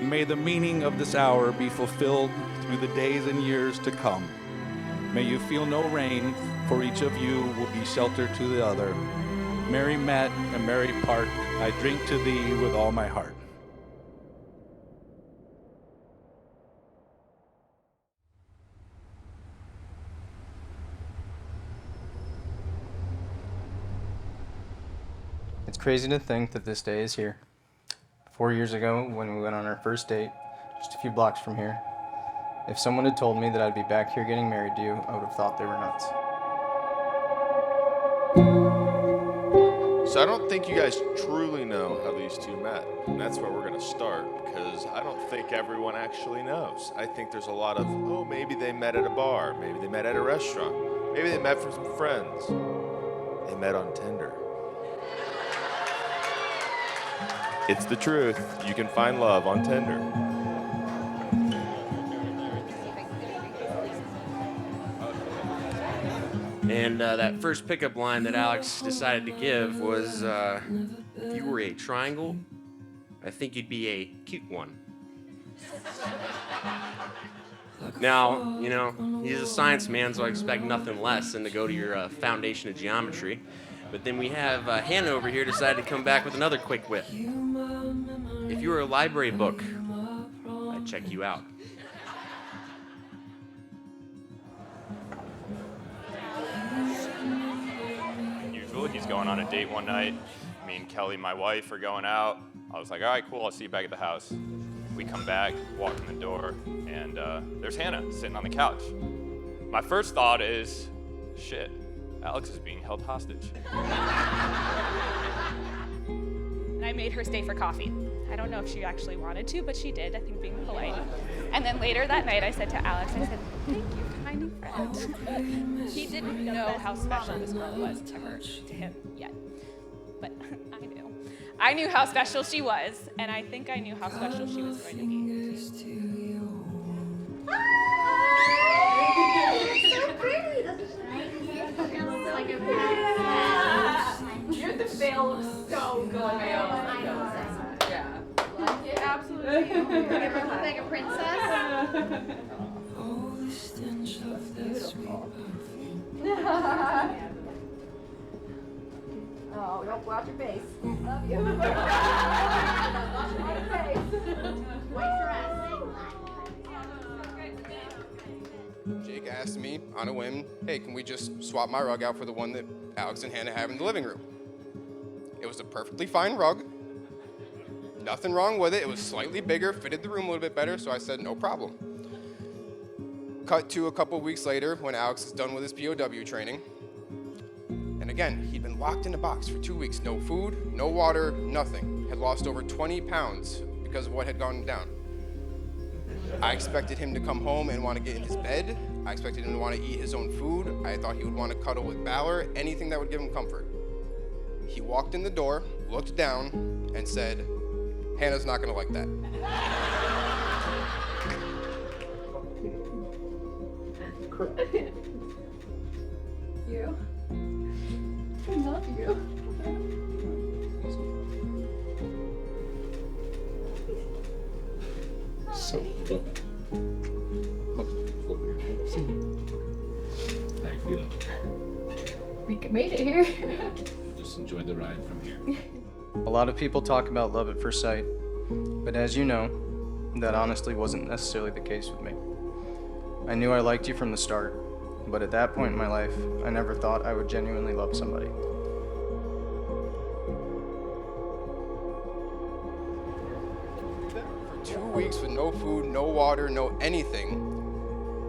may the meaning of this hour be fulfilled through the days and years to come. May you feel no rain, for each of you will be shelter to the other. Merry met and merry part, I drink to thee with all my heart. It's crazy to think that this day is here. 4 years ago, when we went on our first date, just a few blocks from here, if someone had told me that I'd be back here getting married to you, I would have thought they were nuts. So I don't think you guys truly know how these two met. And that's where we're going to start, because I don't think everyone actually knows. I think there's a lot of, oh, maybe they met at a bar, maybe they met at a restaurant, maybe they met from some friends. They met on Tinder. It's the truth. You can find love on Tinder. And that first pickup line that Alex decided to give was, if you were a triangle, I think you'd be a cute one. Now, you know, he's a science man, so I expect nothing less than to go to your foundation of geometry. But then we have Hannah over here decided to come back with another quick whip. If you were a library book, I'd check you out. Usually he's going on a date one night. Me and Kelly, my wife, are going out. I was like, all right, cool, I'll see you back at the house. We come back, walk in the door, and there's Hannah sitting on the couch. My first thought is, shit, Alex is being held hostage. And I made her stay for coffee. I don't know if she actually wanted to, but she did, I think being polite. And then later that night I said to Alex, I said, thank you, tiny friend. He didn't know how special this girl was to him yet. But I knew. I knew how special she was, and I think I knew how special she was going to be. So pretty. Like a Your the veil looks so good. I know. Yeah. Like it absolutely. You ever look like a princess? Oh, don't watch your face. Love you. Watch your face. What's your ass? Jake asked me on a whim, hey, can we just swap my rug out for the one that Alex and Hannah have in the living room? It was a perfectly fine rug. Nothing wrong with it. It was slightly bigger, fitted the room a little bit better, so I said, no problem. Cut to a couple weeks later when Alex is done with his POW training. And again, he'd been locked in a box for 2 weeks. No food, no water, nothing. Had lost over 20 pounds because of what had gone down. I expected him to come home and want to get in his bed. I expected him to want to eat his own food. I thought he would want to cuddle with Balor, anything that would give him comfort. He walked in the door, looked down, and said, Hannah's not going to like that. You. I love you. So cool. How you feeling? We made it here. Just enjoy the ride from here. A lot of people talk about love at first sight, but as you know, that honestly wasn't necessarily the case with me. I knew I liked you from the start, but at that point in my life, I never thought I would genuinely love somebody. For 2 weeks with no food, no water, no anything,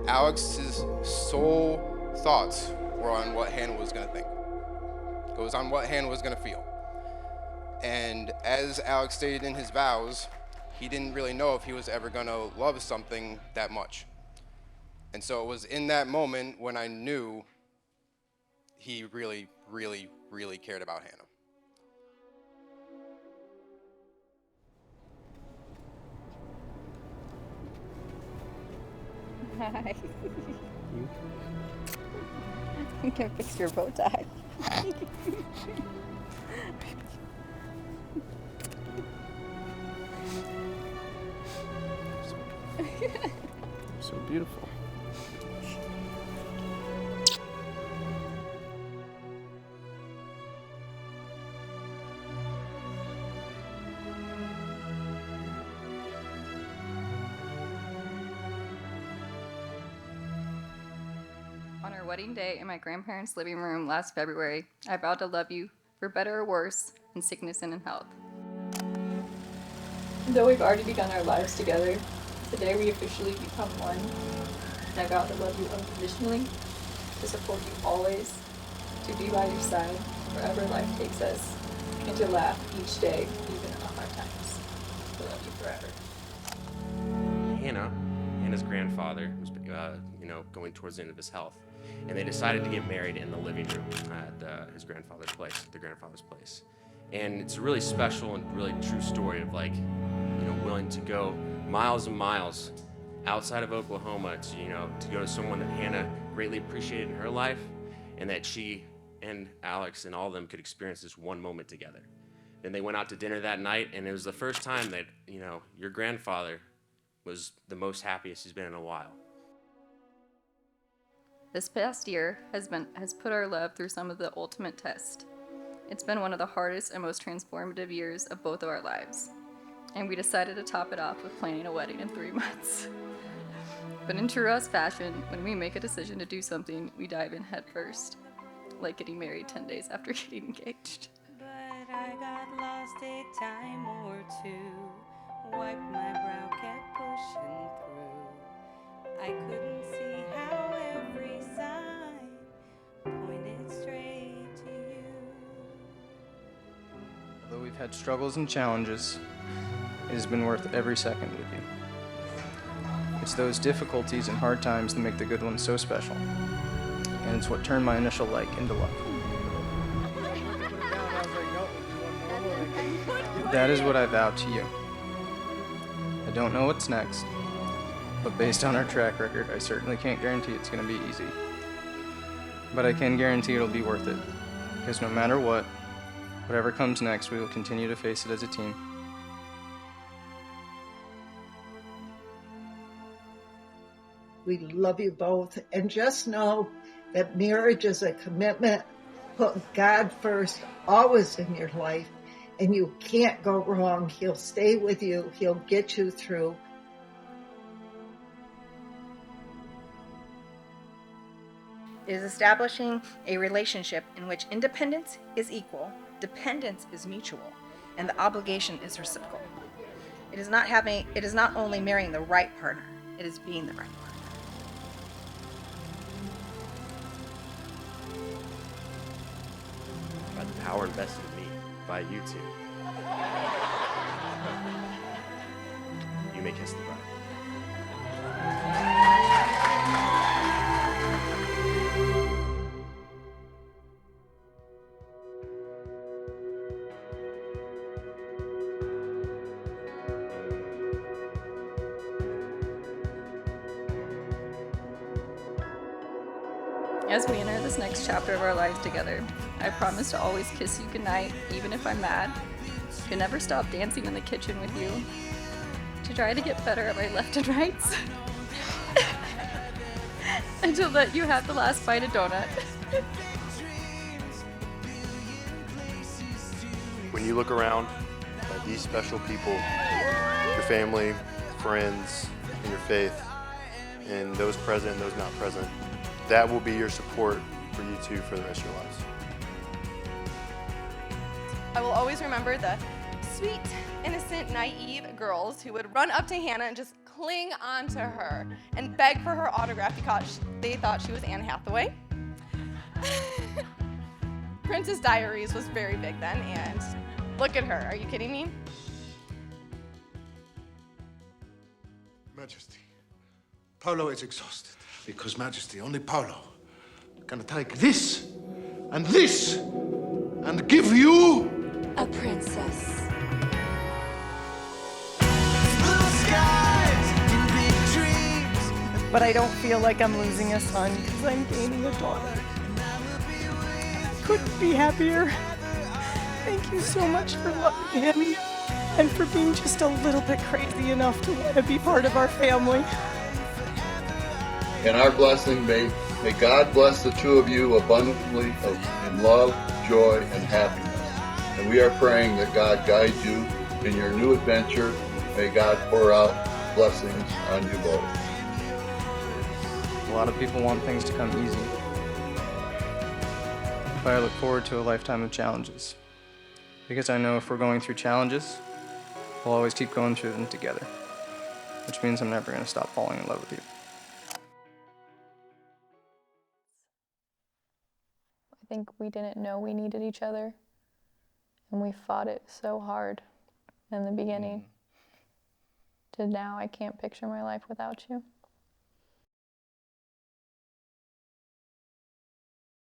Alex's sole thoughts were on what Hannah was going to think. It was on what Hannah was going to feel. And as Alex stated in his vows, he didn't really know if he was ever going to love something that much. And so it was in that moment when I knew he really, really, really cared about Hannah. Hi. You can fix your bow tie. So beautiful. On our wedding day in my grandparents' living room last February, I vowed to love you for better or worse, in sickness and in health. Though we've already begun our lives together, today we officially become one. And I vow to love you unconditionally, to support you always, to be by your side wherever life takes us, and to laugh each day, even in the hard times. To love you forever. Hannah's grandfather was, going towards the end of his health, and they decided to get married in the living room at their grandfather's place. And it's a really special and really true story of willing to go miles and miles outside of Oklahoma to go to someone that Hannah greatly appreciated in her life, and that she and Alex and all of them could experience this one moment together. Then they went out to dinner that night, and it was the first time that your grandfather was the most happiest he's been in a while. This past year has put our love through some of the ultimate test. It's been one of the hardest and most transformative years of both of our lives. And we decided to top it off with planning a wedding in 3 months. But in true us fashion, when we make a decision to do something, we dive in head first, like getting married 10 days after getting engaged. But I got lost a time or two, wiped my brow, kept pushing through. I couldn't see how every sign pointed straight to you. Although we've had struggles and challenges, it has been worth every second with you. It's those difficulties and hard times that make the good ones so special. And it's what turned my initial like into love. That is what I vow to you. I don't know what's next, but based on our track record, I certainly can't guarantee it's going to be easy. But I can guarantee it'll be worth it, because no matter what, whatever comes next, we will continue to face it as a team. We love you both, and just know that marriage is a commitment. Put God first, always in your life, and you can't go wrong. He'll stay with you. He'll get you through. It is establishing a relationship in which independence is equal, dependence is mutual, and the obligation is reciprocal. It is not only marrying the right partner, it is being the right partner. By the power invested in me by you two, you may kiss the bride. As we enter this next chapter of our lives together, I promise to always kiss you goodnight, even if I'm mad, to never stop dancing in the kitchen with you, to try to get better at my left and rights, and to let you have the last bite of donut. When you look around at these special people, your family, friends, and your faith, and those present and those not present, that will be your support for you two for the rest of your lives. I will always remember the sweet, innocent, naive girls who would run up to Hannah and just cling onto her and beg for her autograph because they thought she was Anne Hathaway. Princess Diaries was very big then, and look at her. Are you kidding me? Majesty, Paolo is exhausted because, Majesty, only Paolo can take this and give you a princess. But I don't feel like I'm losing a son because I'm gaining a daughter. Couldn't be happier. Thank you so much for loving him. and for being just a little bit crazy enough to want to be part of our family. And our blessing, may God bless the two of you abundantly in love, joy, and happiness. And we are praying that God guide you in your new adventure. May God pour out blessings on you both. A lot of people want things to come easy, but I look forward to a lifetime of challenges, because I know if we're going through challenges, we'll always keep going through them together, which means I'm never going to stop falling in love with you. I think we didn't know we needed each other, and we fought it so hard in the beginning to now I can't picture my life without you.